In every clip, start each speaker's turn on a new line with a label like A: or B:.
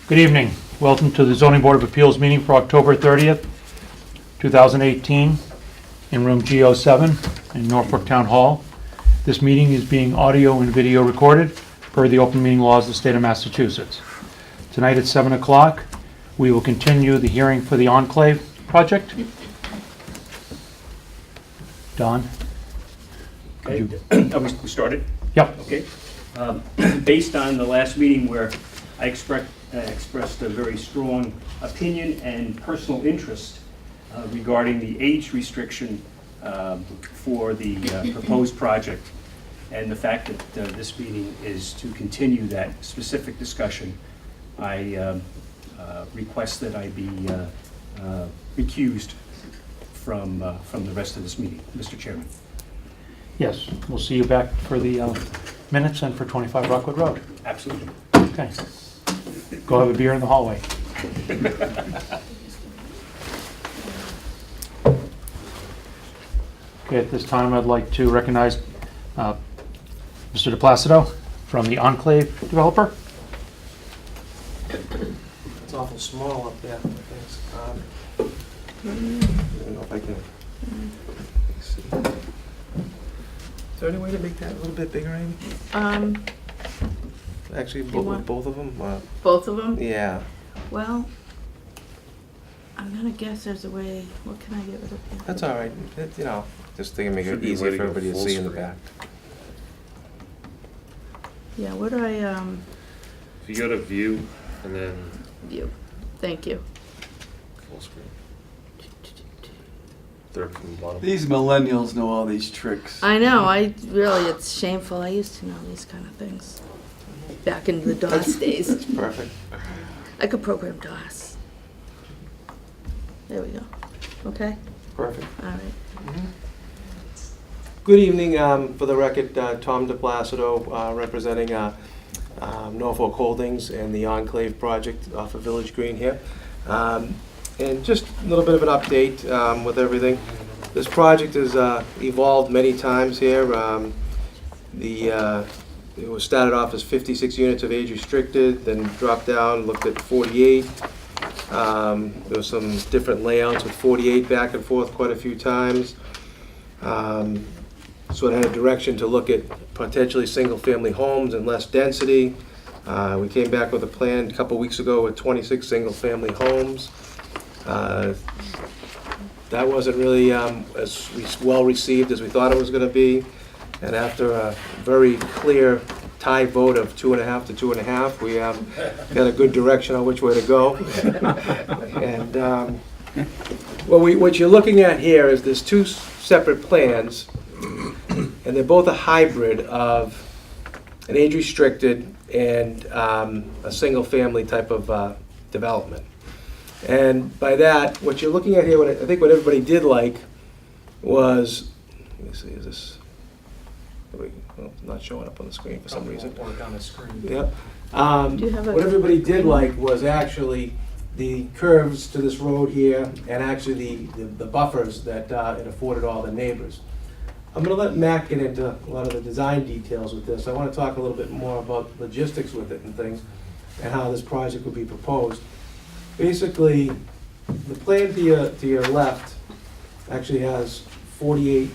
A: Good evening. Welcome to the Zoning Board of Appeals meeting for October 30th, 2018 in room G07 in Norfolk Town Hall. This meeting is being audio and video recorded per the open meeting laws of the state of Massachusetts. Tonight at 7 o'clock, we will continue the hearing for the Enclave project. Don?
B: Okay, we started?
A: Yep.
B: Okay. Based on the last meeting where I expressed a very strong opinion and personal interest regarding the age restriction for the proposed project, and the fact that this meeting is to continue that specific discussion, I request that I be recused from the rest of this meeting, Mr. Chairman.
A: Yes, we'll see you back for the minutes and for 25 Rockwood Road.
B: Absolutely.
A: Okay. Go have a beer in the hallway. Okay, at this time I'd like to recognize Mr. DePlacido from the Enclave developer.
C: It's awful small up there. Thanks. I don't know if I can. See. Is there any way to make that a little bit bigger, Amy? Actually, both of them?
D: Both of them?
C: Yeah.
D: Well, I'm gonna guess there's a way. What can I get rid of here?
C: That's all right. Just thinking make
E: Should
C: it
E: be
C: easier
E: ready
C: for
E: to go
C: everybody to
E: full
C: see in the
E: screen.
C: back.
D: Yeah, what do I
E: If you go to view and then
D: view? Thank you.
E: full screen. Third from the bottom.
F: These millennials know all these tricks.
D: I know. It's shameful. I used to know these kind of things back in the DOS days.
C: That's perfect.
D: I could program DOS. There we go. Okay.
C: Perfect.
D: All right.
C: Good evening. For the record, Tom DePlacido, representing Norfolk Holdings and the Enclave project off of Village Green here. And just a little bit of an update with everything. This project has evolved many times here. It was started off as 56 units of age restricted, then dropped down, looked at 48. There was some different layouts with 48 back and forth quite a few times. So it had a direction to look at potentially single-family homes and less density. We came back with a plan a couple weeks ago with 26 single-family homes. That wasn't really as well received as we thought it was going to be. And after a very clear tie vote of 2.5 to 2.5, we got a good direction on which way to go. And what you're looking at here is there's two separate plans, and they're both a hybrid of an age-restricted and a single-family type of development. And by that, what you're looking at here, I think what everybody did like was, let me see, is this, not showing up on the screen for some reason.
B: Work on the screen.
C: Yep.
D: Do you have a-
C: What everybody did like was actually the curves to this road here, and actually the buffers that it afforded all the neighbors. I'm going to let Matt get into a lot of the design details with this. I want to talk a little bit more about logistics with it and things, and how this project would be proposed. Basically, the plan to your left actually has 48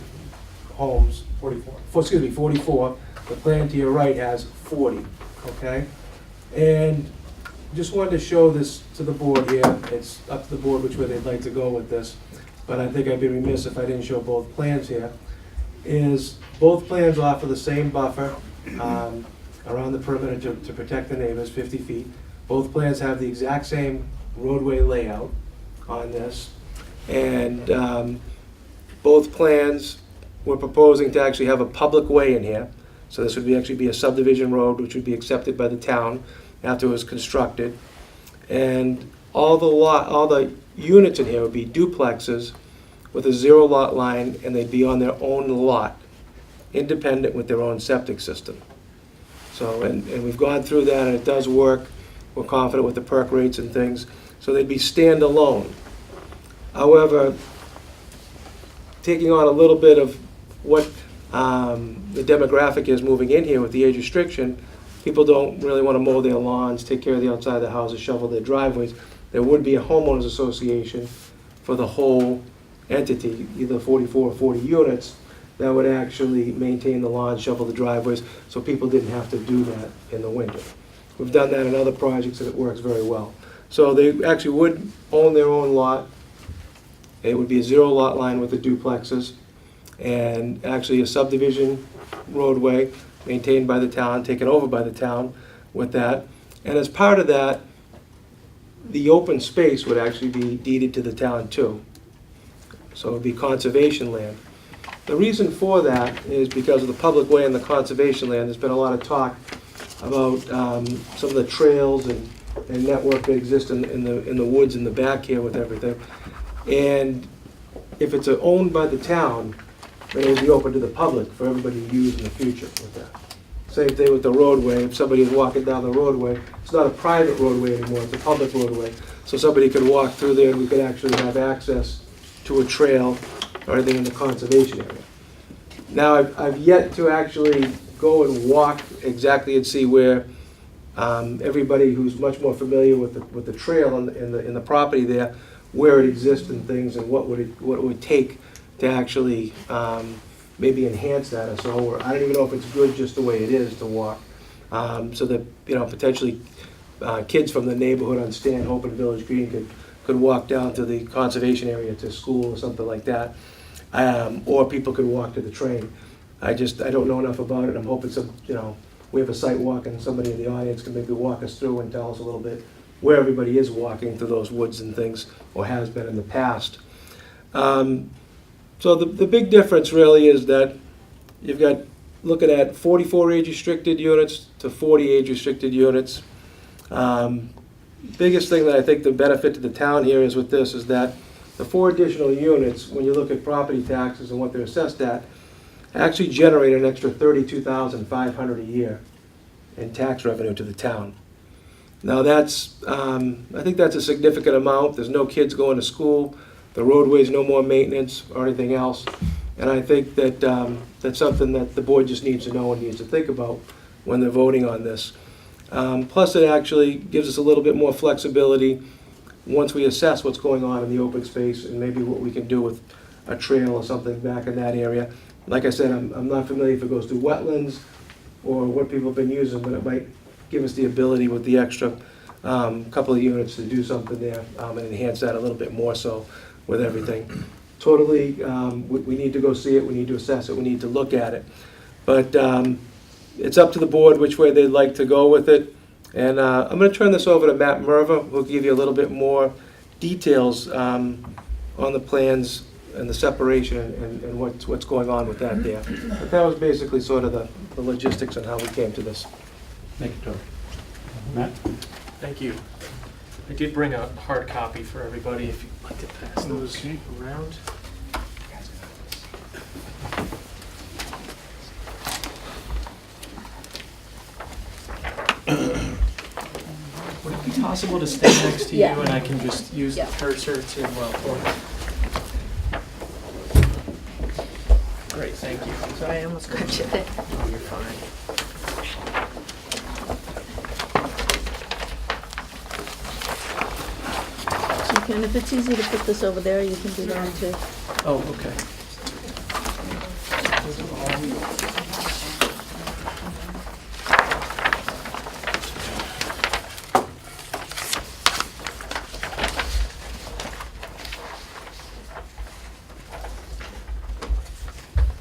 C: homes. 44. The plan to your right has 40, okay? And just wanted to show this to the board here. It's up to the board which way they'd like to go with this, but I think I'd be remiss if I didn't show both plans here. Both plans offer the same buffer around the perimeter to protect the neighbors, 50 feet. Both plans have the exact same roadway layout on this, and both plans we're proposing to actually have a public way in here. So this would actually be a subdivision road, which would be accepted by the town after it was constructed. And all the units in here would be duplexes with a 0 lot line, and they'd be on their own lot, independent with their own septic system. So, and we've gone through that, and it does work. We're confident with the perk rates and things. So they'd be standalone. However, taking on a little bit of what the demographic is moving in here with the age restriction, people don't really want to mow their lawns, take care of the outside of the houses, shovel their driveways, there would be a homeowners association for the whole entity, either 44 or 40 units, that would actually maintain the lawns, shovel the driveways, so people didn't have to do that in the winter. We've done that in other projects and it works very well. So they actually would own their own lot. It would be a zero lot line with the duplexes, and actually a subdivision roadway maintained by the town, taken over by the town with that. And as part of that, the open space would actually be deeded to the town too. So it would be conservation land. The reason for that is because of the public way and the conservation land. There's been a lot of talk about some of the trails and network that exist in the woods in the back here with everything. And if it's owned by the town, then it would be open to the public for everybody to use in the future with that. Same thing with the roadway. If somebody is walking down the roadway, it's not a private roadway anymore, it's a public roadway. So somebody could walk through there and we could actually have access to a trail or anything in the conservation area. Now, I've yet to actually go and walk exactly and see where everybody who's much more familiar with the trail in the property there, where it exists and things, and what it would take to actually maybe enhance that or so. Or I don't even know if it's good just the way it is to walk, so that potentially kids from the neighborhood on Stanhope and Village Green could walk down to the conservation area to school or something like that, or people could walk to the train. I don't know enough about it. I'm hoping we have a site walk and somebody in the audience can maybe walk us through and tell us a little bit where everybody is walking through those woods and things, or has been in the past. So the big difference really is that you've got looking at 44 age-restricted units to 40 age-restricted units. Biggest thing that I think the benefit to the town here is with this is that the 4 additional units, when you look at property taxes and what they're assessed at, actually generate an extra $32,500 a year in tax revenue to the town. Now that's, I think that's a significant amount. There's no kids going to school, the roadways, no more maintenance or anything else. And I think that that's something that the board just needs to know and needs to think about when they're voting on this. Plus it actually gives us a little bit more flexibility once we assess what's going on in the open space and maybe what we can do with a trail or something back in that area. Like I said, I'm not familiar if it goes through wetlands or what people have been using, but it might give us the ability with the extra couple of units to do something there and enhance that a little bit more so with everything. Totally, we need to go see it, we need to assess it, we need to look at it. But it's up to the board which way they'd like to go with it. And I'm going to turn this over to Matt Merva, who'll give you a little bit more details on the plans and the separation and what's going on with that there. But that was basically sort of the logistics and how we came to this.
A: Thank you, Tony. Matt?
G: Thank you. I did bring a hard copy for everybody if you'd like to pass those around. Would it be possible to stay next to you
D: Yeah.
G: and I can just use the
D: Yeah.
G: cursor to, Great, thank you.
D: Sorry, I almost got you there.
G: Oh, you're fine.
D: So you can, if it's easy to put this over there, you can do that too.
G: Oh, okay.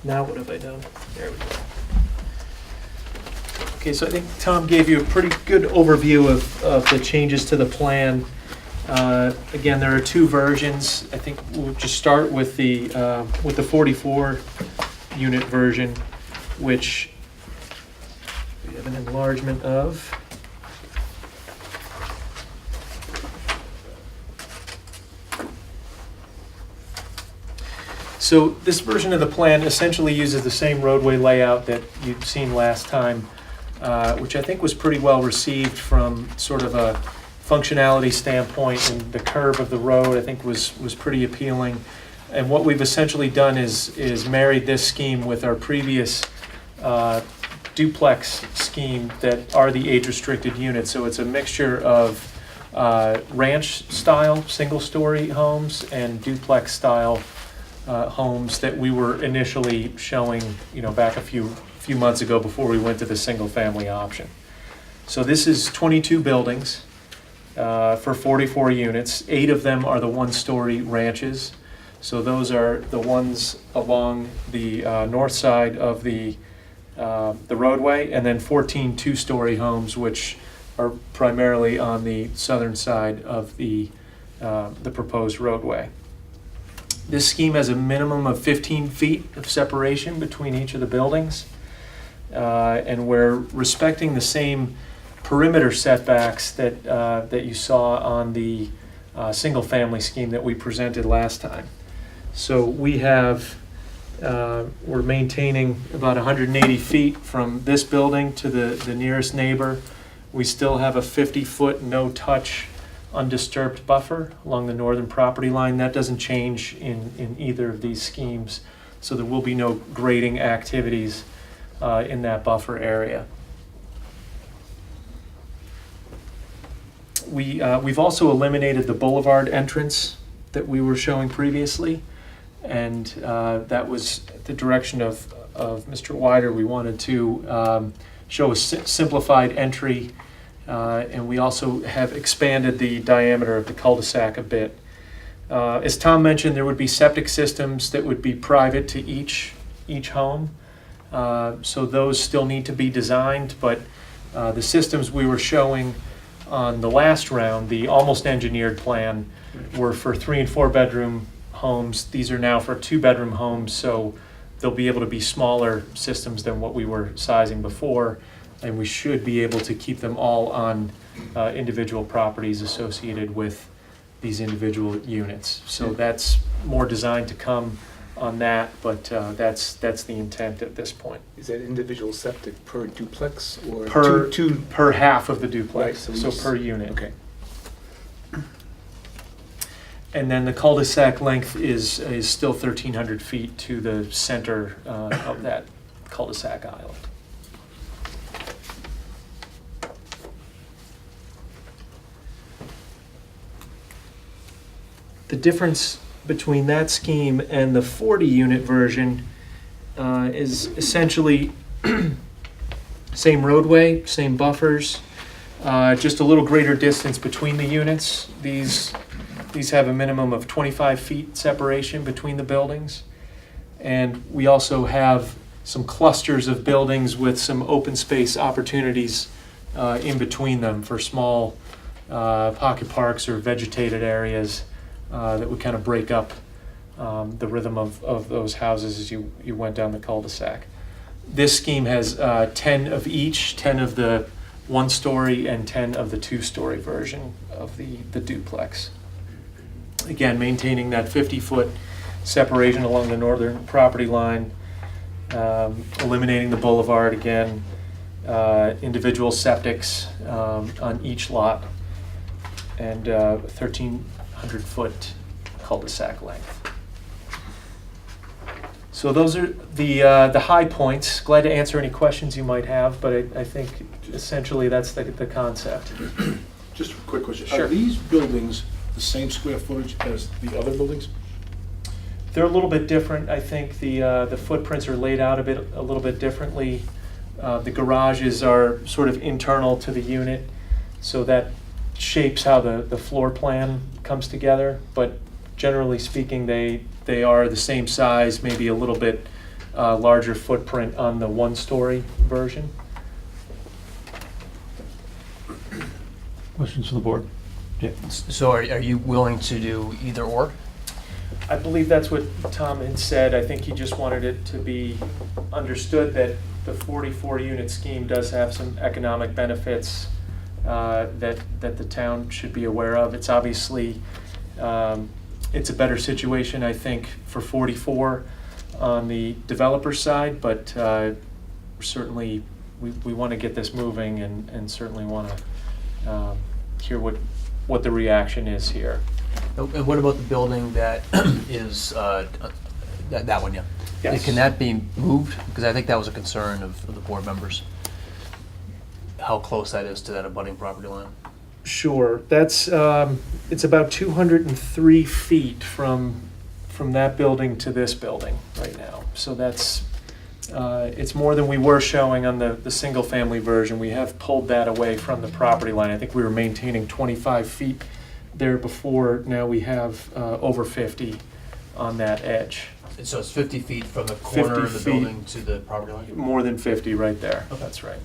G: Now what have I done? There we go. Okay, so I think Tom gave you a pretty good overview of the changes to the plan. Again, there are 2 versions. I think we'll just start with the 44 unit version, which we have an enlargement of. So this version of the plan essentially uses the same roadway layout that you'd seen last time, which I think was pretty well received from sort of a functionality standpoint, and the curve of the road I think was pretty appealing. And what we've essentially done is married this scheme with our previous duplex scheme that are the age-restricted units. So it's a mixture of ranch-style, single-story homes and duplex-style homes that we were initially showing, back a few months ago before we went to the single-family option. So this is 22 buildings for 44 units. 8 of them are the one-story ranches. So those are the ones along the north side of the roadway, and then 14 two-story homes, which are primarily on the southern side of the proposed roadway. This scheme has a minimum of 15 feet of separation between each of the buildings, and we're respecting the same perimeter setbacks that you saw on the single-family scheme that we presented last time. So we have, we're maintaining about 180 feet from this building to the nearest neighbor. We still have a 50-foot no-touch undisturbed buffer along the northern property line. That doesn't change in either of these schemes, so there will be no grading activities in that buffer area. We've also eliminated the boulevard entrance that we were showing previously, and that was at the direction of Mr. Wider. We wanted to show a simplified entry, and we also have expanded the diameter of the cul-de-sac a bit. As Tom mentioned, there would be septic systems that would be private to each home, so those still need to be designed, but the systems we were showing on the last round, the almost engineered plan, were for 3 and 4 bedroom homes. These are now for 2-bedroom homes, so they'll be able to be smaller systems than what we were sizing before, and we should be able to keep them all on individual properties associated with these individual units. So that's more designed to come on that, but that's the intent at this point.
H: Is that individual septic per duplex or
G: Per
H: two?
G: per half of the duplex,
H: Right,
G: so per unit.
H: Okay.
G: And then the cul-de-sac length is still 1,300 feet to the center of that cul-de-sac island. The difference between that scheme and the 40-unit version is essentially same roadway, same buffers, just a little greater distance between the units. These have a minimum of 25 feet separation between the buildings. And we also have some clusters of buildings with some open space opportunities in between them for small pocket parks or vegetated areas that would kind of break up the rhythm of those houses as you went down the cul-de-sac. This scheme has 10 of each, 10 of the one-story and 10 of the two-story version of the duplex. Again, maintaining that 50-foot separation along the northern property line, eliminating the boulevard again, individual septics on each lot, and 1,300-foot cul-de-sac length. So those are the high points. Glad to answer any questions you might have, but I think essentially that's the concept.
I: Just a quick question.
G: Sure.
I: Are these buildings the same square footage as the other buildings?
G: They're a little bit different. I think the footprints are laid out a little bit differently. The garages are sort of internal to the unit, so that shapes how the floor plan comes together. But generally speaking, they are the same size, maybe a little bit larger footprint on the one-story version.
A: Questions from the board? Yeah.
J: So are you willing to do either or?
G: I believe that's what Tom had said. I think he just wanted it to be understood that the 44-unit scheme does have some economic benefits that the town should be aware of. It's obviously, it's a better situation, I think, for 44 on the developer side, but certainly we want to get this moving and certainly want to hear what the reaction is here.
J: And what about the building that is, that one, yeah?
G: Yes.
J: Can that be moved? Because I think that was a concern of the board members, how close that is to that abutting property line.
G: Sure, that's, it's about 203 feet from that building to this building right now. So that's, it's more than we were showing on the single-family version. We have pulled that away from the property line. I think we were maintaining 25 feet there before. Now we have over 50 on that edge.
J: And so it's 50 feet from the corner
G: 50
J: of the
G: feet.
J: building to the property line?
G: More than 50 right there.
J: Okay.
G: That's right.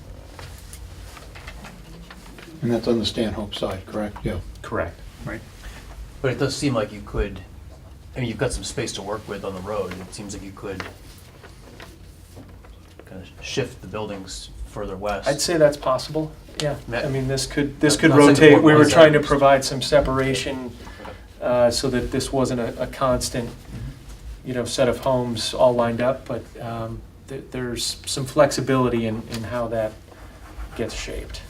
A: And that's on the Stanhope side, correct? Yeah.
G: Correct.
A: Right.
J: But it does seem like you could, I mean, you've got some space to work with on the road. It seems like you could kind of shift the buildings further west.
G: I'd say that's possible, yeah.
J: Ma-
G: I mean, this could
J: I'm not saying the
G: rotate.
J: board
G: We were
J: wants
G: trying to
J: that.
G: provide some separation so that this wasn't a constant, set of homes all lined up, but there's some flexibility in how that gets shaped.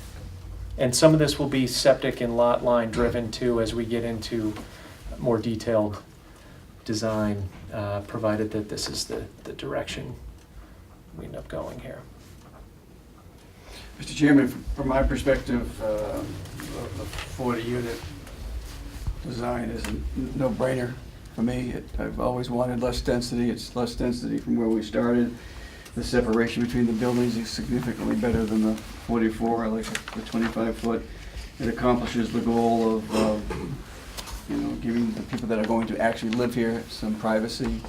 G: And some of this will be septic and lot line driven too as we get into more detailed design, provided that this is the direction we end up going here.
F: Mr. Chairman, from my perspective, the 40-unit design is a no-brainer for me. I've always wanted less density. It's less density from where we started. The separation between the buildings is significantly better than the 44. I like the 25-foot. It accomplishes the goal of, giving the people that are going to actually live here some privacy,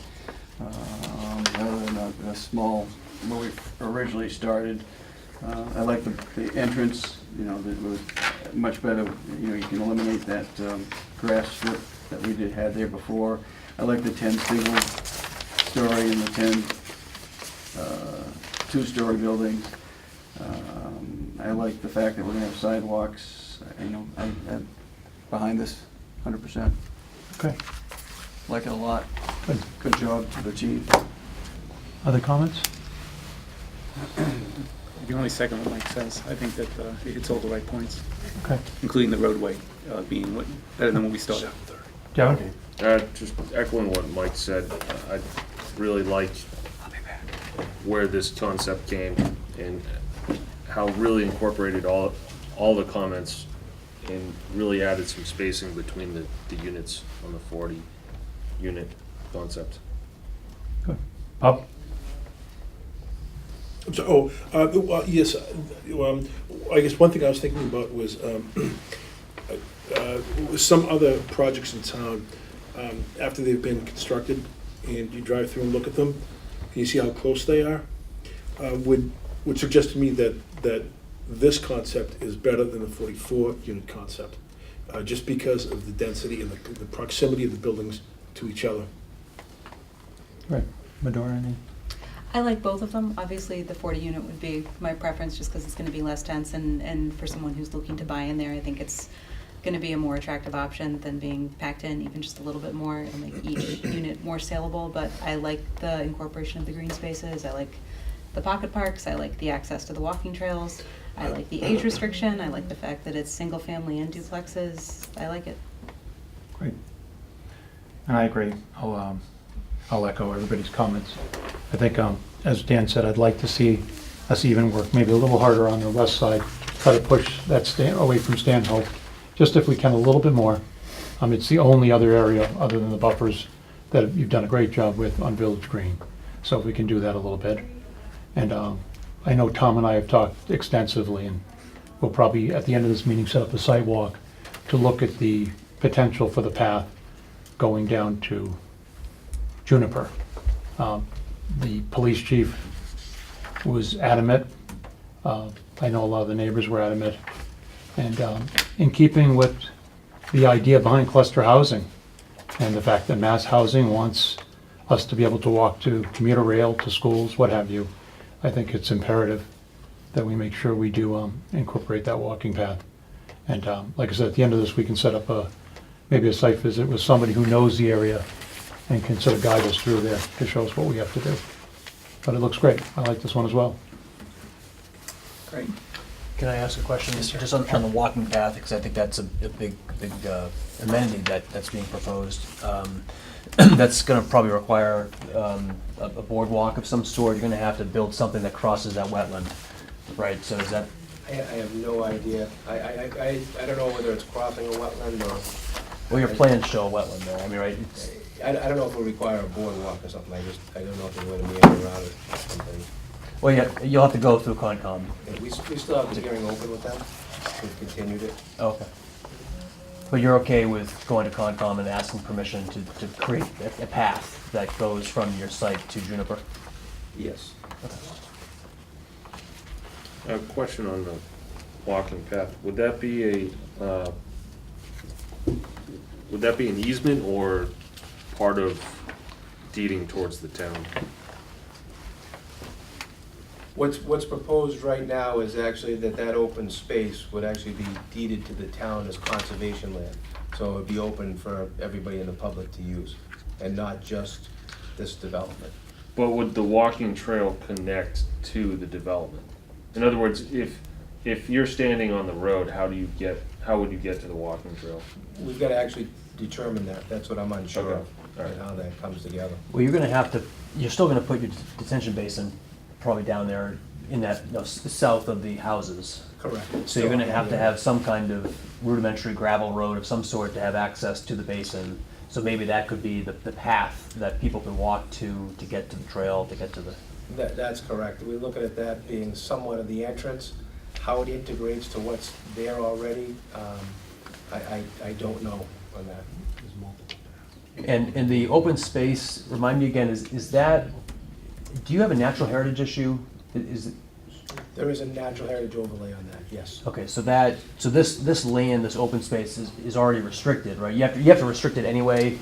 F: rather than a small, where we originally started. I like the entrance, that was much better. You can eliminate that grass strip that we had there before. I like the 10 single story and the 10 two-story buildings. I like the fact that we're gonna have sidewalks. I'm behind this 100%.
A: Okay.
F: Like it a lot.
A: Good.
F: Good job to the chief.
A: Other comments?
H: The only second what Mike says, I think that it hits all the right points,
A: Okay.
H: including the roadway being better than when we started.
A: Devin?
E: Just echoing what Mike said, I really liked where this concept came and how really incorporated all the comments and really added some spacing between the units on the 40-unit concept.
A: Good. Bob?
I: So, yes, I guess one thing I was thinking about was some other projects in town, after they've been constructed, and you drive through and look at them, and you see how close they are, would suggest to me that this concept is better than the 44-unit concept, just because of the density and the proximity of the buildings to each other.
A: Right. Medora, any?
K: I like both of them. Obviously, the 40 unit would be my preference just because it's going to be less dense, and for someone who's looking to buy in there, I think it's going to be a more attractive option than being packed in even just a little bit more. It'll make each unit more saleable, but I like the incorporation of the green spaces. I like the pocket parks. I like the access to the walking trails. I like the age restriction. I like the fact that it's single family and duplexes. I like it.
A: Great. And I agree. I'll echo everybody's comments. I think, as Dan said, I'd like to see us even work maybe a little harder on the west side, try to push that away from Stanhope, just if we can a little bit more. It's the only other area, other than the buffers, that you've done a great job with on Village Green. So if we can do that a little bit. And I know Tom and I have talked extensively, and we'll probably, at the end of this meeting, set up a site walk to look at the potential for the path going down to Juniper. The police chief was adamant. I know a lot of the neighbors were adamant. And in keeping with the idea behind cluster housing and the fact that Mass Housing wants us to be able to walk to commuter rail, to schools, what have you, I think it's imperative that we make sure we do incorporate that walking path. And like I said, at the end of this, we can set up maybe a site visit with somebody who knows the area and can sort of guide us through there to show us what we have to do. But it looks great. I like this one as well.
G: Great.
J: Can I ask a question? Just on the walking path, because I think that's a big amenity that's being proposed. That's gonna probably require a boardwalk of some sort. You're gonna have to build something that crosses that wetland, right? So is that,
C: I have no idea. I don't know whether it's crossing a wetland or,
J: well, your plans show a wetland there, I mean, right? It's-
C: I don't know if it'll require a boardwalk or something. I don't know if there's a way to meander around it or something.
J: Well, yeah, you'll have to go through Concom.
C: Yeah, we still have the hearing open with them. We've continued it.
J: Okay. But you're okay with going to Concom and asking permission to create a path that goes from your site to Juniper?
C: Yes.
E: A question on the walking path. Would that be an easement or part of deeding towards the town?
C: What's proposed right now is actually that open space would actually be deeded to the town as conservation land. So it would be open for everybody in the public to use, and not just this development.
E: But would the walking trail connect to the development? In other words, if you're standing on the road, how would you get to the walking trail?
C: We've got to actually determine that. That's what I'm unsure of,
E: Okay. All right.
C: and how that comes together.
J: Well, you're still gonna put your detention basin probably down there in that, south of the houses.
C: Correct.
J: So you're gonna have to have some kind of rudimentary gravel road of some sort to have access to the basin. So maybe that could be the path that people can walk to get to the trail, to get to the,
C: That's correct. We're looking at that being somewhat of the entrance. How it integrates to what's there already, I don't know on that.
J: and the open space, remind me again, is that, do you have a natural heritage issue? Is it,
C: There is a natural heritage overlay on that, yes.
J: okay, so this land, this open space is already restricted, right? You have to restrict it anyway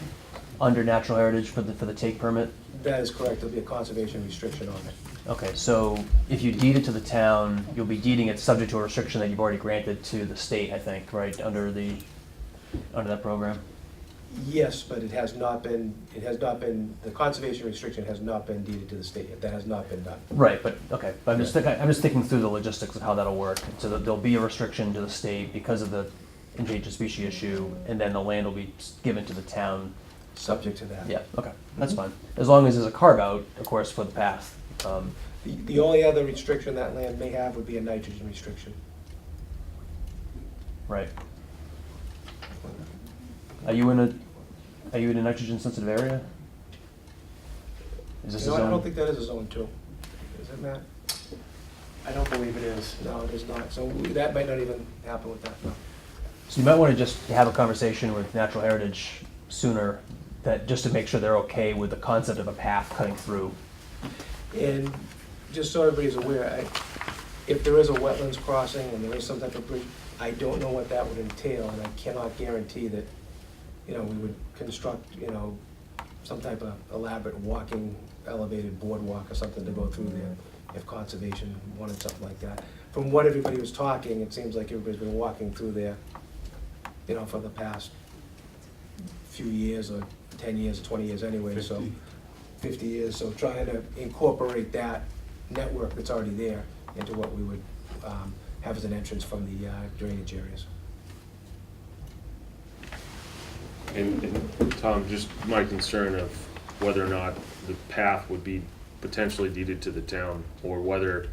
J: under natural heritage for the take permit?
C: That is correct. There'll be a conservation restriction on it.
J: Okay, so if you deed it to the town, you'll be deeding it subject to a restriction that you've already granted to the state, I think, right, under that program?
C: Yes, but it has not been, the conservation restriction has not been deeded to the state yet. That has not been done.
J: Right, but, okay, but I'm just thinking through the logistics of how that'll work. So that there'll be a restriction to the state because of the endangered species issue, and then the land will be given to the town.
C: Subject to that.
J: Yeah, okay, that's fine. As long as there's a carve-out, of course, for the path.
C: The only other restriction that land may have would be a nitrogen restriction.
J: Right. Are you in a nitrogen-sensitive area? Is this a
C: No, I
J: zone?
C: don't think that is a zone 2. Is it, Matt?
G: I don't believe it is.
C: No, it is not. So that might not even happen with that, no.
J: So you might want to just have a conversation with Natural Heritage sooner, that just to make sure they're okay with the concept of a path cutting through.
C: And just so everybody's aware, if there is a wetlands crossing and there is some type of bridge, I don't know what that would entail, and I cannot guarantee that, we would construct, some type of elaborate walking, elevated boardwalk or something to go through there, if conservation wanted something like that. From what everybody was talking, it seems like everybody's been walking through there, for the past few years, or 10 years, 20 years anyway, so 50 years, so trying to incorporate that network that's already there into what we would have as an entrance from the drainage areas.
E: And Tom, just my concern of whether or not the path would be potentially deeded to the town, or whether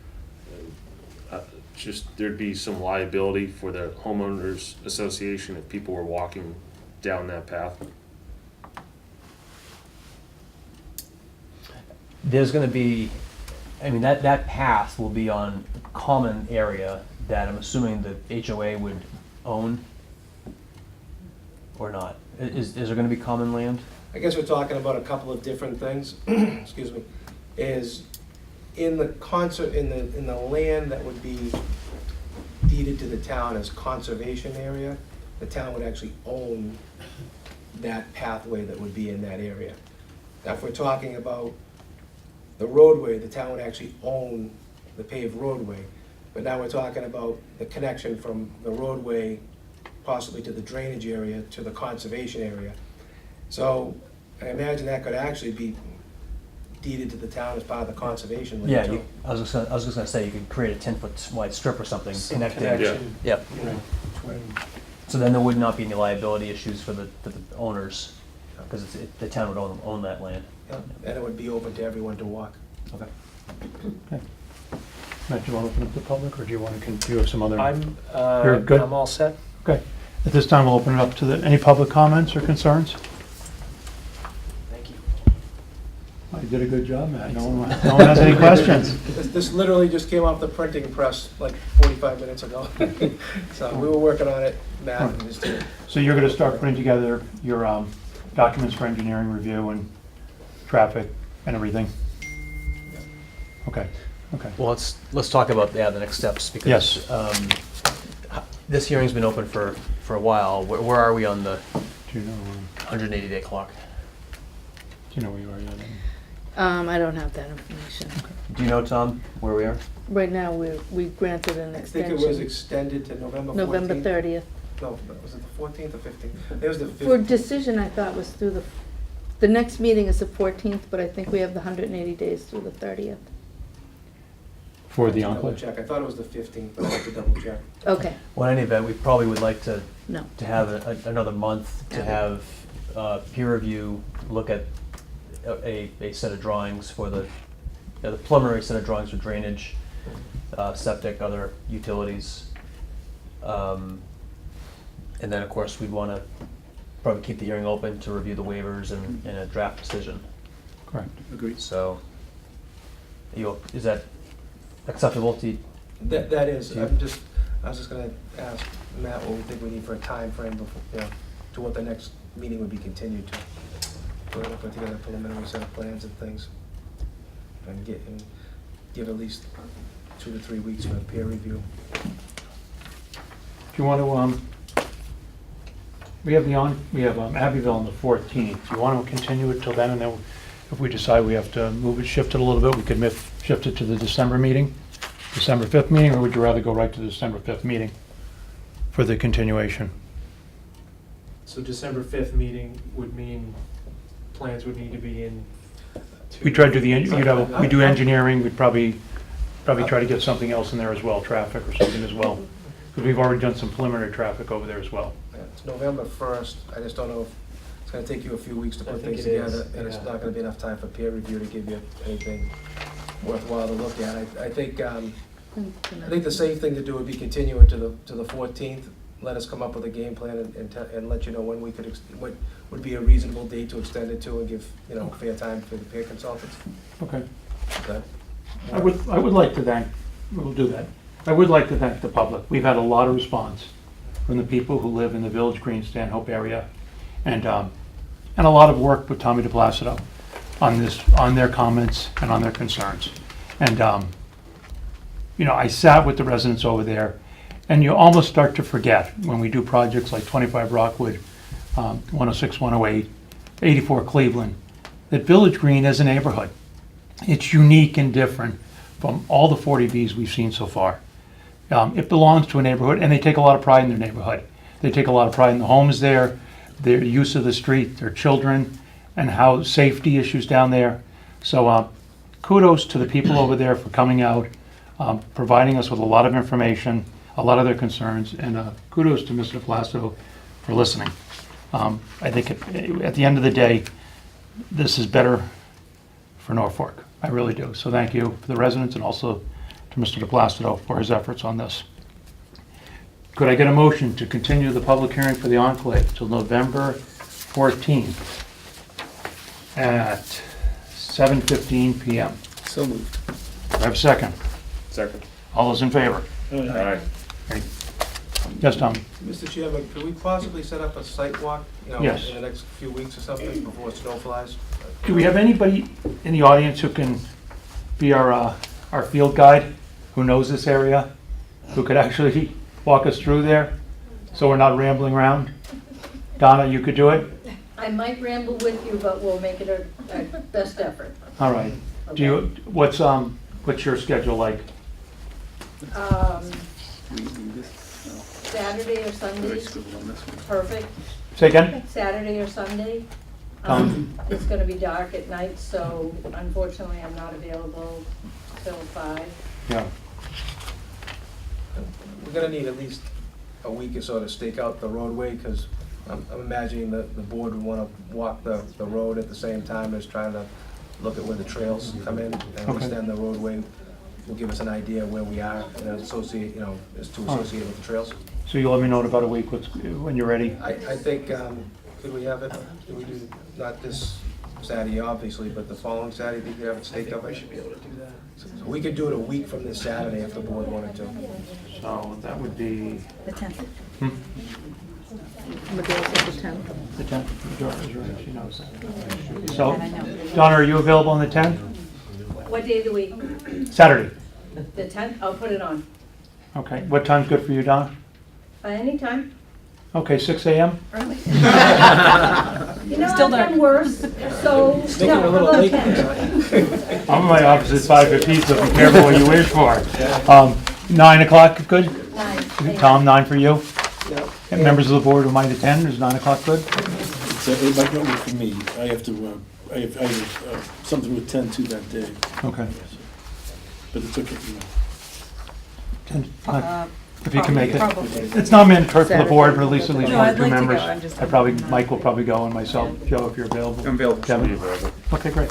E: just there'd be some liability for the homeowners association if people were walking down that path.
J: There's going to be, that path will be on common area that I'm assuming the HOA would own, or not? Is there going to be common land?
C: I guess we're talking about a couple of different things, excuse me, is in the land that would be deeded to the town as conservation area, the town would actually own that pathway that would be in that area. Now, if we're talking about the roadway, the town would actually own the paved roadway, but now we're talking about the connection from the roadway possibly to the drainage area to the conservation area. So I imagine that could actually be deeded to the town as part of the conservation.
J: Yeah,
C: land.
J: I was just gonna say, you could create a 10-foot wide strip or something
G: Some
J: connecting.
G: connection,
J: Yep.
G: you know, between-
J: So then there would not be any liability issues for the owners, because the town would own that land.
C: Yeah, and it would be open to everyone to walk.
J: Okay.
A: Matt, do you want to open up the public, or do you want to, do you have some other?
G: I'm,
A: You're good?
G: I'm all set.
A: Okay. At this time, we'll open it up to any public comments or concerns?
G: Thank you.
A: Oh, you did a good job, Matt. No one has any questions.
C: This literally just came off the printing press like 45 minutes ago. So we were working on it, Matt and his team.
A: So you're going to start putting together your documents for engineering review and traffic and everything? Okay, okay.
J: Well, let's talk about, the next steps, because
A: Yes.
J: This hearing's been open for a while. Where are we on the
A: Do you know,
J: 180-day clock?
A: do you know where you are yet?
D: I don't have that information.
J: Do you know, Tom, where we are?
D: Right now, we granted an
C: I think it was
D: extension,
C: extended to November 14th.
D: November 30th.
C: No, was it the 14th or 15th? It was the 15th.
D: For decision, I thought was through the next meeting is the 14th, but I think we have the 180 days through the 30th.
A: For the
C: Double
A: enclave?
C: check. I thought it was the 15th, but I have to double check.
D: Okay,
J: Well, in any event, we probably would like to
D: no.
J: have another month to have peer review, look at a set of drawings for the preliminary set of drawings for drainage, septic, other utilities. And then, of course, we'd want to probably keep the hearing open to review the waivers and a draft decision.
A: Correct.
H: Agreed.
J: So, is that acceptable to you?
C: That is,
J: Yeah.
C: I was just gonna ask Matt what we think we need for a time frame before, to what the next meeting would be continued to. We're gonna put together a preliminary set of plans and things. And give at least 2 to 3 weeks for peer review.
A: Do you want to, we have Abbeville on the 14th. Do you want to continue it till then, and then if we decide we have to move it, shift it a little bit, we could shift it to the December meeting, December 5th meeting, or would you rather go right to the December 5th meeting for the continuation?
G: So December 5th meeting would mean plans would need to be in.
A: We try to do we do engineering, we'd probably try to get something else in there as well, traffic or something as well. Because we've already done some preliminary traffic over there as well.
C: It's November 1st, I just don't know if, it's gonna take you a few weeks to
G: I
C: put
G: think
C: things
G: it is,
C: together, and it's
G: yeah.
C: not gonna be enough time for peer review to give you anything worthwhile to look at. I think the safe thing to do would be continue it to the 14th, let us come up with a game plan and let you know when we could, what would be a reasonable date to extend it to and give, fair time for the peer consultants.
A: Okay.
C: Okay?
A: I would like to thank, we'll do that. I would like to thank the public. We've had a lot of response from the people who live in the Village Green, Stanhope area, and a lot of work with Tommy DePlacido on their comments and on their concerns. And, I sat with the residents over there, and you almost start to forget when we do projects like 25 Rockwood, 106, 108, 84 Cleveland, that Village Green is a neighborhood. It's unique and different from all the 40Bs we've seen so far. It belongs to a neighborhood, and they take a lot of pride in their neighborhood. They take a lot of pride in the homes there, their use of the street, their children, and how safety issues down there. So kudos to the people over there for coming out, providing us with a lot of information, a lot of their concerns, and kudos to Mr. DePlacido for listening. I think at the end of the day, this is better for Norfolk. I really do. So thank you for the residents and also to Mr. DePlacido for his efforts on this. Could I get a motion to continue the public hearing for the enclave till November 14th at 7:15 PM?
H: So moved.
A: Do I have a second?
E: Second.
A: All those in favor?
E: Aye.
A: Yes, Tom?
C: Mr. Chairman, could we possibly set up a site walk,
A: Yes.
C: in the next few weeks or something before snow flies?
A: Do we have anybody in the audience who can be our field guide, who knows this area, who could actually walk us through there, so we're not rambling around? Donna, you could do it?
L: I might ramble with you, but we'll make it our best effort.
A: All right. Do you, what's your schedule like?
L: Saturday or
H: Very
L: Sunday,
H: scribble on this one.
L: perfect.
A: Say again?
L: Saturday or Sunday, It's gonna be dark at night, so unfortunately, I'm not available till 5.
A: Yeah.
C: We're gonna need at least a week or so to stake out the roadway, because I'm imagining that the board would wanna walk the road at the same time as trying to look at where the trails come in, and at least
A: Okay.
C: then the roadway will give us an idea of where we are, and associate, as to associate with the trails.
A: So you'll let me know in about a week when you're ready?
C: I think, could we have it, could we do, not this Saturday, obviously, but the following Saturday, we could have it staked out? I should be able to do that. So we could do it a week from this Saturday if the board wanted to.
A: So that would be
K: The 10th.
D: Miguel said the 10th.
A: the 10th. Joanna's right, she knows that.
K: That
A: So,
K: I know.
A: Donna, are you available on the 10th?
L: What day of the week?
A: Saturday.
L: The 10th? I'll put it on.
A: Okay. What time's good for you, Donna?
L: Anytime.
A: Okay, 6 a.m.?
L: Early. You know,
K: Still
L: I've
K: dark.
L: done worse, so,
C: Making it
L: no,
C: a
L: how
C: little
L: about
C: late.
L: 10?
A: I'm in my office at 5:15, so be careful what you wish for. 9 o'clock, good?
L: 9.
A: Tom, 9 for you?
C: Yeah.
A: And members of the board who might attend, is 9 o'clock good?
I: So it might not work for me. I have to, I have something with 10 that day,
A: Okay.
I: but it's okay.
A: 10, if you can make it.
K: Probably.
A: It's not mandatory for the board, but at least
K: No,
A: one or
K: I'd
A: two
K: like to go,
A: members.
K: I'm just-
A: Mike will probably go, and myself, Joe, if you're available.
H: I'm available.
A: Kevin? Okay, great.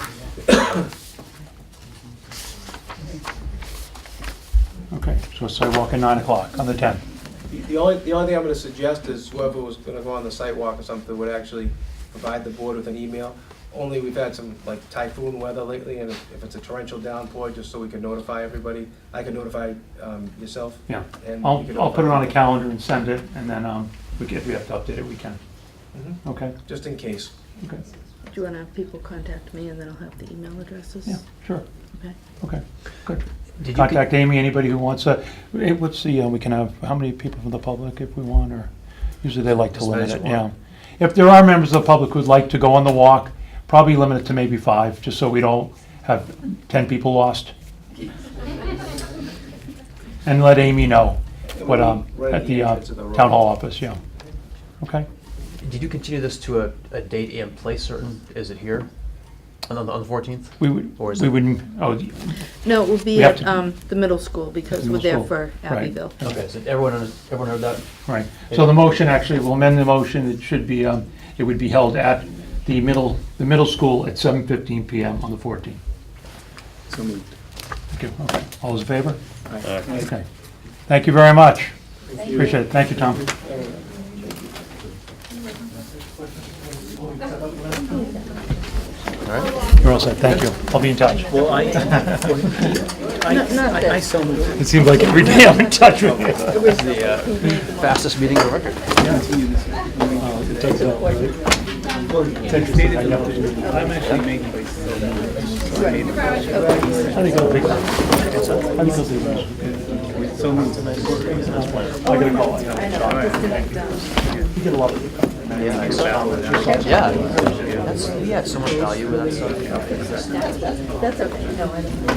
A: Okay, so sidewalk at 9 o'clock on the 10th.
C: The only thing I'm gonna suggest is whoever was gonna go on the site walk or something would actually provide the board with an email. Only we've had some like typhoon weather lately, and if it's a torrential downpour, just so we can notify everybody. I can notify yourself.
A: Yeah.
C: And
A: I'll
C: you can
A: put it on a
C: notify-
A: calendar and send it, and then if we have to update it, we can.
C: Mhm.
A: Okay?
C: Just in case.
A: Okay.
D: Do you want to have people contact me and then I'll have the email addresses?
A: Yeah, sure.
D: Okay.
A: Okay, good.
J: Did you
A: Contact Amy, anybody who wants what's the, we can have, how many people from the public if we want, or usually they like to
J: As
A: limit
J: many as
A: it,
J: you
A: yeah.
J: want.
A: If there are members of the public who'd like to go on the walk, probably limit it to maybe 5, just so we don't have 10 people lost. And let Amy know what,
C: Right
A: at the
C: entrance of the road.
A: town hall office, yeah. Okay?
J: Did you continue this to a date and place certain? Is it here on the 14th?
A: We would,
J: Or is
A: we
J: it-
A: wouldn't,
D: No, it will
A: We
D: be
A: have
D: at the middle school because
A: Middle
D: we're there
A: school,
D: for
A: right.
D: Abbeville.
J: Okay, so everyone heard that?
A: right. So the motion, actually, we'll amend the motion, it should be, it would be held at the middle school at 7:15 PM on the 14th.
H: So moved.
A: Thank you. Okay. All those in favor?
E: Aye.
A: Okay. Thank you very much. Appreciate it. Thank you, Tom. You're all set. Thank you. I'll be in touch.
H: Well,
D: Not
H: I
D: this.
H: so moved.
A: It seems like every day I'm in touch with you.
J: It was the fastest meeting on record.
H: I'm actually making.
A: How do you go, Vic? How do you go, Vic?
H: So moved.
A: I gotta call. I gotta You get a lot of.
J: Yeah, he had so much value with that stuff.
D: That's okay. No, I don't.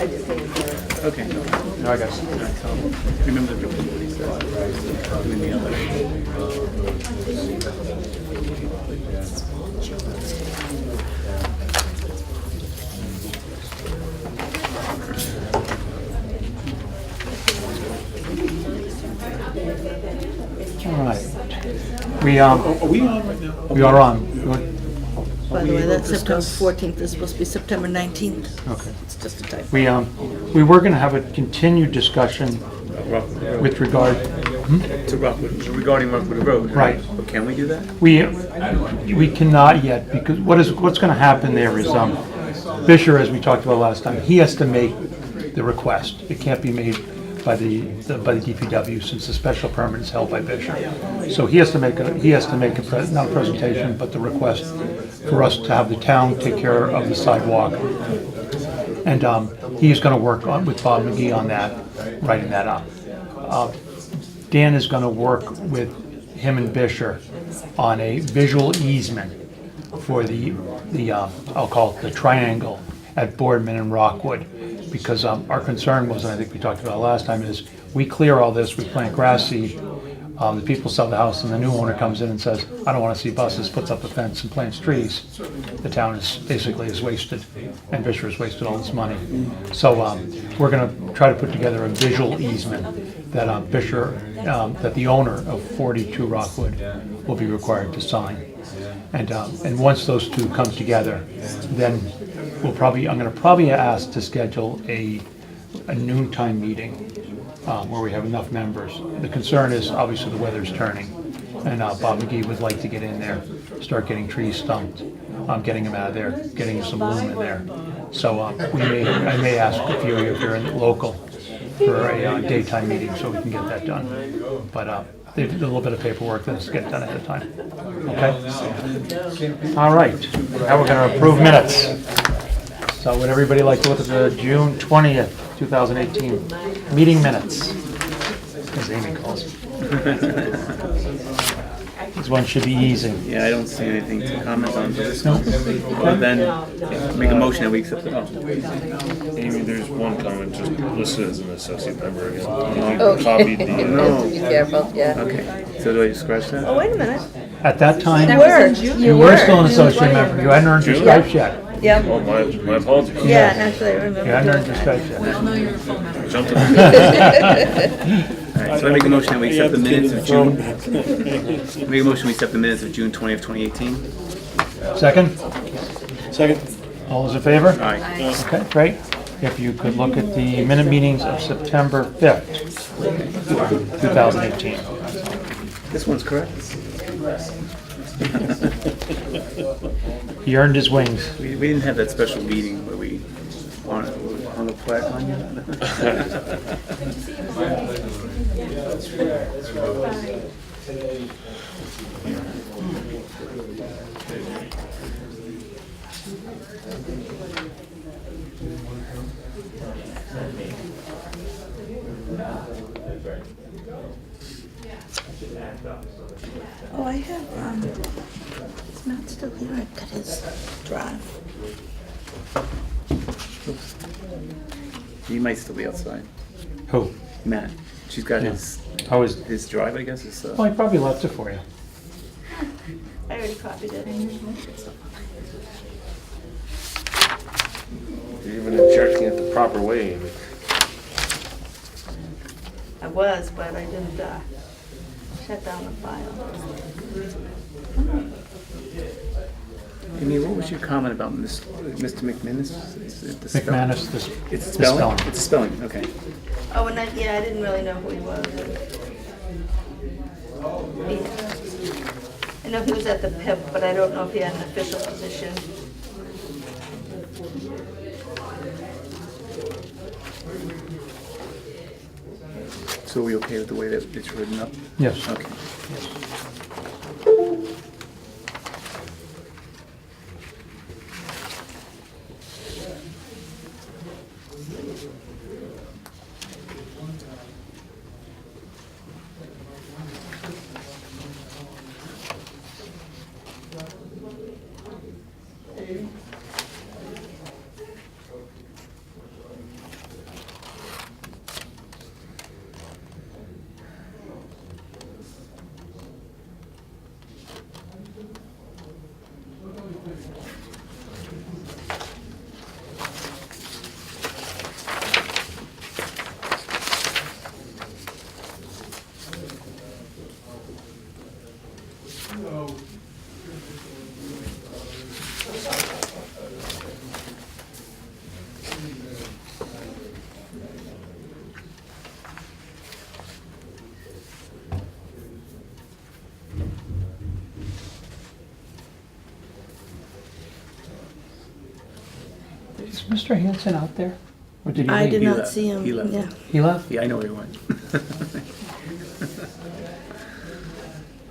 D: I just think
H: Okay.
J: All right, guys.
H: Remember the what he said. Doing the other.
A: All right. We,
I: Are we on right now?
A: we are on.
D: By the way, that's September 14th. It's supposed to be September 19th.
A: Okay.
D: It's just a typo.
A: We were gonna have a continued discussion with regard,
H: To Rockwood, regarding Rockwood Road.
A: Right.
H: But can we do that?
A: we cannot yet, because what's gonna happen there is, Fisher, as we talked about last time, he has to make the request. It can't be made by the DPW, since the special permit is held by Fisher. So he has to make not a presentation, but the request for us to have the town take care of the sidewalk. And he's gonna work with Bob McGee on that, writing that up. Dan is gonna work with him and Fisher on a visual easement for the I'll call it the triangle at Boardman and Rockwood. Because our concern was, and I think we talked about it last time, is we clear all this, we plant grass seed, The people sell the house and the new owner comes in and says, I don't want to see buses, puts up a fence and plants trees. The town is basically is wasted, and Fisher has wasted all this money. So we're going to try to put together a visual easement that Fisher, that the owner of 42 Rockwood will be required to sign. And once those two come together, then I'm going to probably ask to schedule a noontime meeting where we have enough members. The concern is obviously the weather's turning, and Bob McGee would like to get in there, start getting trees stumped, getting them out of there, getting some loom in there. So I may ask a few of you if you're local for a daytime meeting so we can get that done. But they did a little bit of paperwork that has to get done ahead of time. Okay? All right. Now we're going to approve minutes. So would everybody like to look at the June 20th, 2018 meeting minutes? As Amy calls it. This one should be easy.
H: Yeah, I don't see anything to comment on for this one. Well, then, make a motion that we accept it.
E: Amy, there's one comment just listed as an associate member again.
D: Oh,
E: You copied the,
D: Be careful, yeah.
H: Okay, so do I just scratch that?
D: Oh, wait a minute.
A: At that time,
D: You
A: you were still an associate member. You hadn't earned your stripes yet.
D: Yep.
E: oh, my apologies.
D: Yeah, actually, I remember.
A: You hadn't
D: doing
A: earned your
D: that.
A: stripes yet.
E: Jumped
H: All right, so I make a motion that we accept the minutes of June. Make a motion we accept the minutes of June 20th, 2018.
A: Second?
I: Second.
A: All those in favor?
H: Aye.
A: Okay, great. If you could look at the minute meetings of September 5th, 2018.
H: This one's correct.
A: He earned his wings.
H: We didn't have that special meeting where we hung a plaque on you.
D: Oh, I have, it's not still here, I've got his drive.
H: He might still be outside.
A: Who?
H: Matt, she's got
A: How is,
H: his drive, I guess. Is,
A: well, he probably left it for you.
D: I already copied it.
E: You're even injecting it the proper way, Amy.
D: I was, but I didn't, shut down the file.
H: Amy, what was your comment about Mr. McManus? Is it the spell-
A: McManus, this,
H: It's
A: the
H: spelling?
A: spelling.
H: It's spelling, okay.
D: Oh, and I didn't really know who he was. I know he was at the PIP, but I don't know if he had an official position.
H: So are we okay with the way that it's written up?
A: Yes.
H: Okay.
A: Is Mr. Hanson out there? Or did he leave?
D: I did
H: He
D: not
H: left.
D: see him,
H: He left.
D: yeah.
A: He left?
H: Yeah, I know where he went.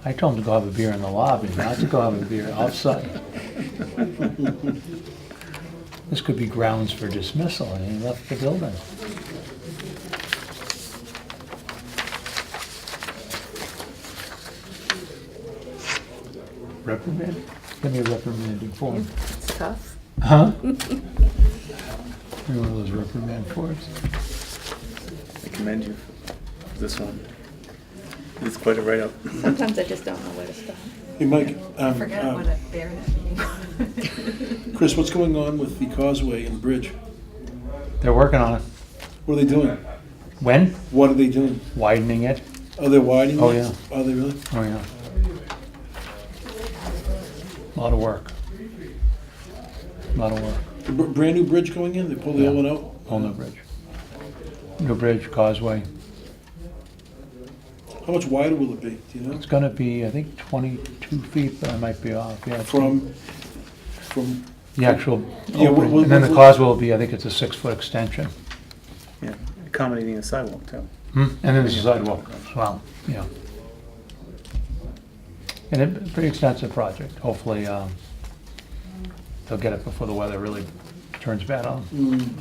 A: I told him to go have a beer in the lobby, not to go have a beer outside. This could be grounds for dismissal, and he left the building. Reprimand? Give me a reprimanding form.
D: It's tough.
A: Huh? Give me one of those reprimand forms.
H: I commend you for this one. It's quite a write-up.
D: Sometimes I just don't know where to start.
I: Hey, Mike,
K: I forgot what a bear that meeting.
I: Chris, what's going on with the causeway and bridge?
A: They're working on it.
I: What are they doing?
A: When?
I: What are they doing?
A: Widening it.
I: Are they widening?
A: Oh,
I: it?
A: yeah.
I: Are they really?
A: Oh, yeah. A lot of work. A lot of work.
I: The brand new bridge going in? They pulled the old one out?
A: Whole new bridge. New bridge, causeway.
I: How much wider will it be? Do you know?
A: It's gonna be, I think, 22 feet, but I might be off, yeah.
I: From
A: The actual
I: Yeah,
A: opening.
I: what-
A: And then the
I: what-
A: causeway will be, I think it's a 6-foot extension.
H: Yeah, accommodating a sidewalk too.
A: And then there's a sidewalk as well, yeah. And it's a pretty extensive project. Hopefully, they'll get it before the weather really turns bad on them.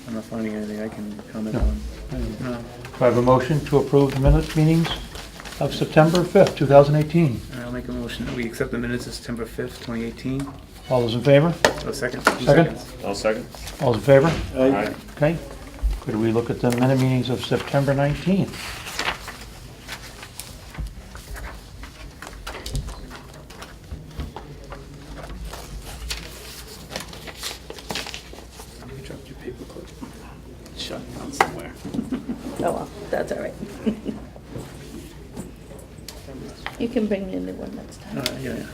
H: I'm not finding anything I can comment
A: No.
H: on.
A: Do I have a motion to approve the minute meetings of September 5th, 2018?
H: I'll make a motion that we accept the minutes of September 5th, 2018.
A: All those in favor?
H: Oh, second.
A: Second?
E: I'll second.
A: All those in favor?
E: Aye.
A: Okay. Could we look at the minute meetings of September 19th?
H: You dropped your paperclip. Shut down somewhere.
D: Oh, well, that's all right. You can bring me a new one next time.
H: Yeah.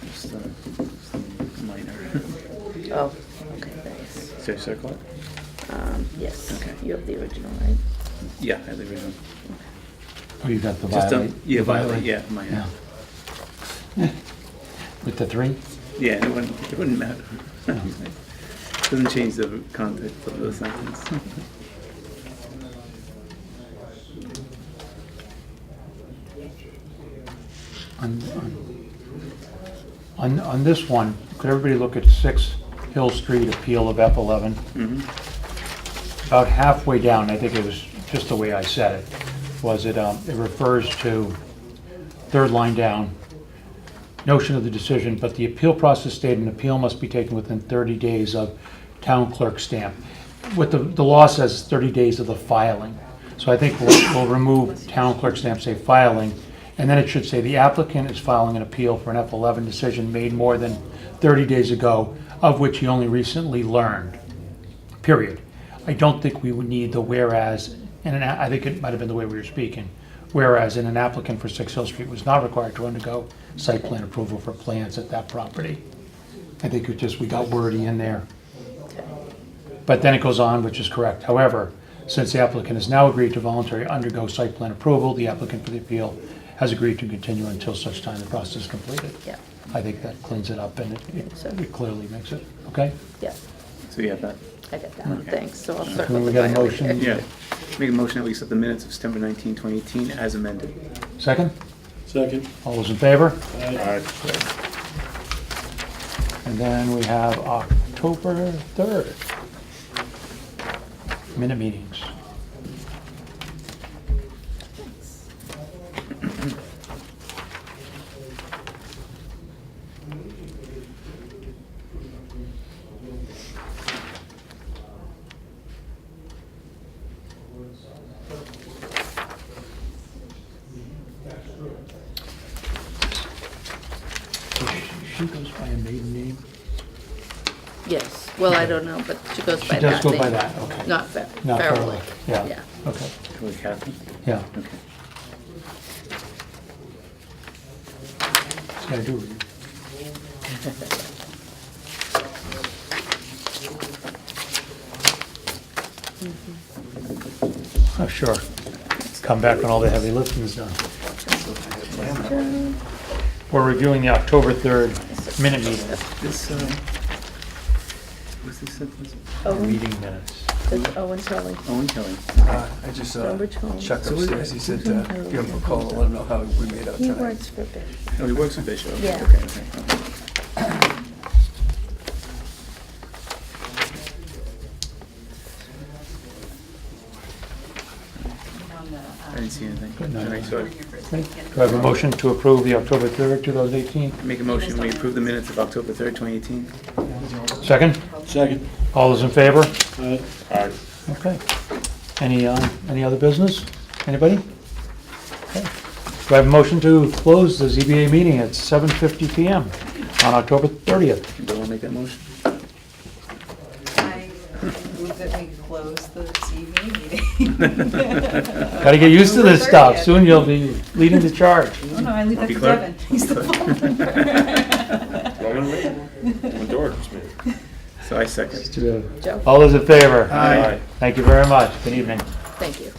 H: Just minor.
D: Oh, okay, thanks.
H: Did I circle it?
D: Yes,
H: Okay.
D: you have the original, right?
H: Yeah, I have the original.
A: Oh, you got the
H: Just,
A: violet?
H: yeah,
A: the
H: violet, yeah, minor.
A: Yeah. With the 3?
H: Yeah, it wouldn't matter. Doesn't change the context of the sentence.
A: On this one, could everybody look at 6 Hill Street appeal of F11? About halfway down, I think it was just the way I said it, was it refers to, third line down, notion of the decision, but the appeal process stated an appeal must be taken within 30 days of town clerk stamp. What the law says is 30 days of the filing. So I think we'll remove town clerk stamp, say filing, and then it should say the applicant is filing an appeal for an F11 decision made more than 30 days ago, of which he only recently learned, period. I don't think we would need the whereas, and I think it might have been the way we were speaking, whereas in an applicant for 6 Hill Street was not required to undergo site plan approval for plans at that property. I think it just, we got wordy in there. But then it goes on, which is correct. However, since the applicant has now agreed to voluntarily undergo site plan approval, the applicant for the appeal has agreed to continue until such time the process is completed.
D: Yeah,
A: I think that cleans it up and it clearly makes it, okay?
D: yeah,
H: So you have that?
D: I got that one,
H: Okay.
D: thanks, so I'll
A: Okay,
D: circle
A: we
D: the
A: got a
D: violet
A: motion.
D: here.
H: Yeah. Make a motion that we accept the minutes of September 19, 2018 as amended.
A: Second?
I: Second.
A: All those in favor?
E: Aye.
A: And then we have October 3rd. Minute meetings. She goes by a maiden name?
D: Yes, well, I don't know, but she goes
A: She
D: by
A: does
D: that
A: go
D: name.
A: by that, okay.
D: Not
A: Not
D: Farrelly.
A: Yeah,
D: Yeah.
A: okay,
H: With Kathy?
A: yeah.
H: Okay.
A: Yeah, I do. Oh, sure. Come back when all the heavy lifting's done. We're reviewing the October 3rd minute meeting,
H: This, what's this?
D: Owen,
A: meeting minutes.
D: it's Owen Kelly.
H: Owen Kelly.
F: I just saw
D: Sturbridge Homes.
F: Chuck upstairs, he said, give him a call, let him know how we made out
D: He
F: tonight.
D: works for Bishop.
H: Oh, he works with Bishop? Okay,
D: Yeah.
H: Okay, okay. I didn't see anything.
A: Good night.
H: All right, so
A: Okay. Do I have a motion to approve the October 3rd, 2018?
H: I make a motion, we approve the minutes of October 3rd, 2018.
A: Second?
I: Second.
A: All those in favor?
E: Aye.
A: Okay. Any other business? Anybody? Okay. Do I have a motion to close the ZBA meeting at 7:50 PM on October 30th?
H: Do I make that motion?
K: I move that we close the CBA meeting.
A: Gotta get used to this stuff. Soon you'll be leading the charge.
K: Oh, no, I leave that
H: Be
K: to
H: clerk.
K: Devin. He's the phone number.
E: Endorse me.
H: So I second.
D: Joe,
A: All those in favor?
H: Aye.
A: Thank you very much. Good evening.
D: thank you.